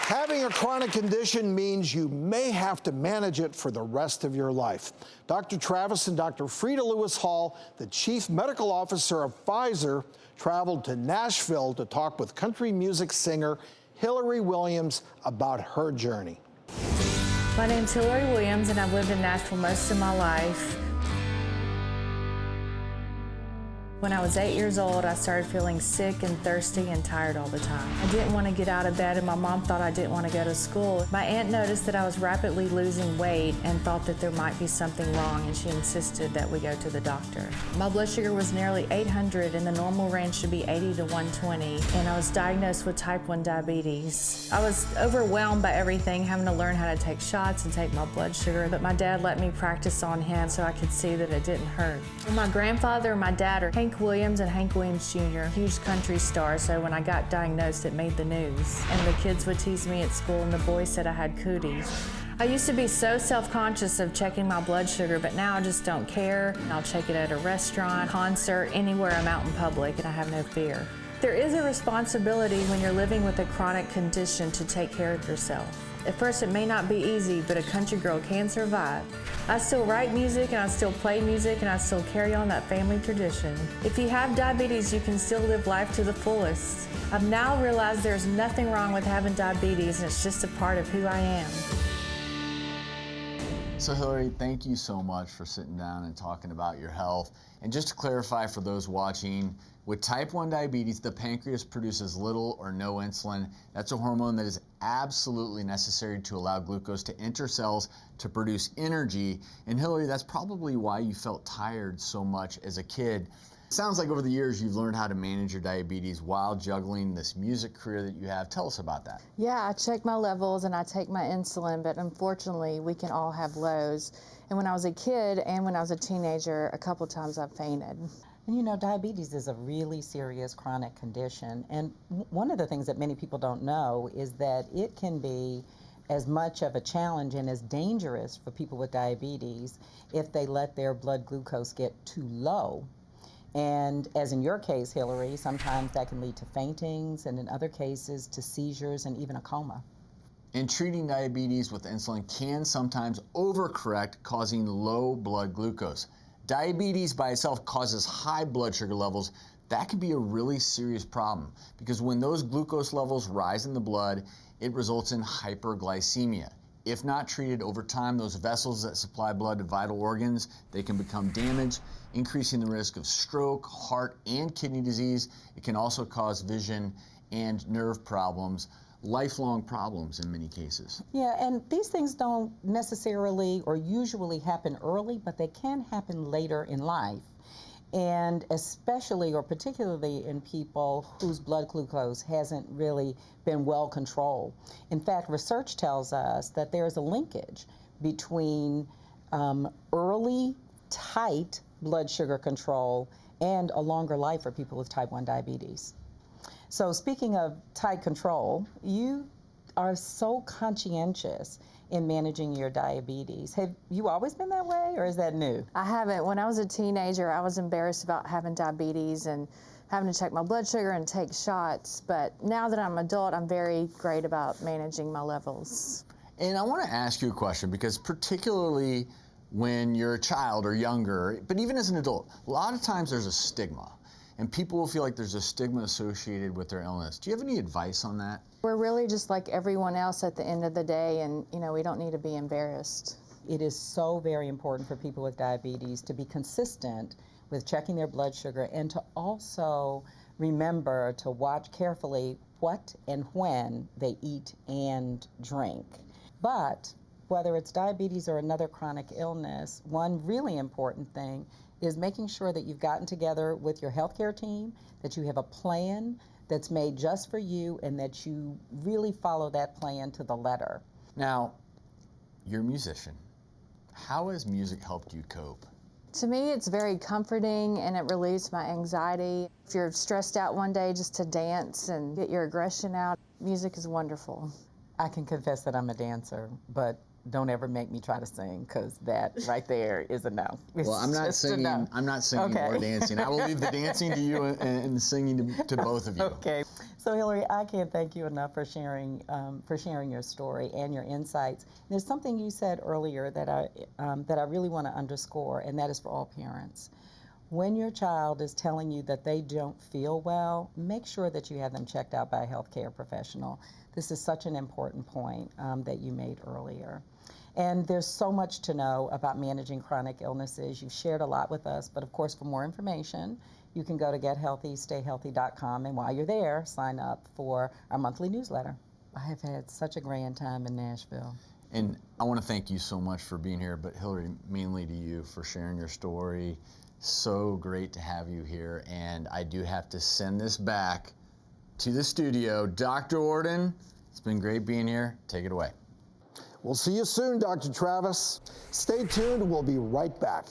Having a chronic condition means you may have to manage it for the rest of your life. Dr. Travis and Dr. Freda Lewis-Hall, the chief medical officer of Pfizer, traveled to Nashville to talk with country music singer Hillary Williams about her journey. My name's Hillary Williams, and I've lived in Nashville most of my life. When I was 8 years old, I started feeling sick and thirsty and tired all the time. I didn't want to get out of bed, and my mom thought I didn't want to go to school. My aunt noticed that I was rapidly losing weight and thought that there might be something wrong, and she insisted that we go to the doctor. My blood sugar was nearly 800, and the normal range should be 80 to 120, and I was diagnosed with type 1 diabetes. I was overwhelmed by everything, having to learn how to take shots and take my blood sugar, but my dad let me practice on him so I could see that it didn't hurt. My grandfather and my dad are Hank Williams and Hank Williams Jr., huge country stars, so when I got diagnosed, it made the news. And the kids would tease me at school, and the boys said I had cooties. I used to be so self-conscious of checking my blood sugar, but now I just don't care. I'll check it at a restaurant, concert, anywhere I'm out in public, and I have no fear. There is a responsibility when you're living with a chronic condition to take care of yourself. At first, it may not be easy, but a country girl can survive. I still write music, and I still play music, and I still carry on that family tradition. If you have diabetes, you can still live life to the fullest. I've now realized there's nothing wrong with having diabetes, and it's just a part of who I am. So Hillary, thank you so much for sitting down and talking about your health. And just to clarify for those watching, with type 1 diabetes, the pancreas produces little or no insulin. That's a hormone that is absolutely necessary to allow glucose to enter cells to produce energy. And Hillary, that's probably why you felt tired so much as a kid. It sounds like over the years you've learned how to manage your diabetes while juggling this music career that you have. Tell us about that. Yeah, I check my levels and I take my insulin, but unfortunately we can all have lows. And when I was a kid and when I was a teenager, a couple times I fainted. And you know, diabetes is a really serious chronic condition. And one of the things that many people don't know is that it can be as much of a challenge and as dangerous for people with diabetes if they let their blood glucose get too low. And as in your case, Hillary, sometimes that can lead to faintings, and in other cases to seizures and even a coma. And treating diabetes with insulin can sometimes overcorrect, causing low blood glucose. Diabetes by itself causes high blood sugar levels. That can be a really serious problem because when those glucose levels rise in the blood, it results in hyperglycemia. If not treated over time, those vessels that supply blood to vital organs, they can become damaged, increasing the risk of stroke, heart, and kidney disease. It can also cause vision and nerve problems, lifelong problems in many cases. Yeah, and these things don't necessarily or usually happen early, but they can happen later in life. And especially or particularly in people whose blood glucose hasn't really been well controlled. In fact, research tells us that there's a linkage between early, tight blood sugar control and a longer life for people with type 1 diabetes. So speaking of tight control, you are so conscientious in managing your diabetes. Have you always been that way, or is that new? I haven't. When I was a teenager, I was embarrassed about having diabetes and having to check my blood sugar and take shots. But now that I'm an adult, I'm very great about managing my levels. And I want to ask you a question because particularly when you're a child or younger, but even as an adult, a lot of times there's a stigma. And people will feel like there's a stigma associated with their illness. Do you have any advice on that? We're really just like everyone else at the end of the day, and you know, we don't need to be embarrassed. It is so very important for people with diabetes to be consistent with checking their blood sugar and to also remember to watch carefully what and when they eat and drink. But whether it's diabetes or another chronic illness, one really important thing is making sure that you've gotten together with your healthcare team, that you have a plan that's made just for you, and that you really follow that plan to the letter. Now, you're a musician. How has music helped you cope? To me, it's very comforting and it relieves my anxiety. If you're stressed out one day, just to dance and get your aggression out, music is wonderful. I can confess that I'm a dancer, but don't ever make me try to sing, because that right there is a no. Well, I'm not singing. I'm not singing Okay. or dancing. I will leave the dancing to you and the singing to both of you. Okay. So Hillary, I can't thank you enough for sharing your story and your insights. There's something you said earlier that I really want to underscore, and that is for all parents. When your child is telling you that they don't feel well, make sure that you have them checked out by a healthcare professional. This is such an important point that you made earlier. And there's so much to know about managing chronic illnesses. You've shared a lot with us, but of course, for more information, you can go to gethealthystayhealthy.com, and while you're there, sign up for our monthly newsletter. I have had such a grand time in Nashville. And I want to thank you so much for being here, but Hillary, mainly to you for sharing your story. So great to have you here, and I do have to send this back to the studio. Dr. Ordon, it's been great being here. Take it away. We'll see you soon, Dr. Travis. Stay tuned. We'll be right back.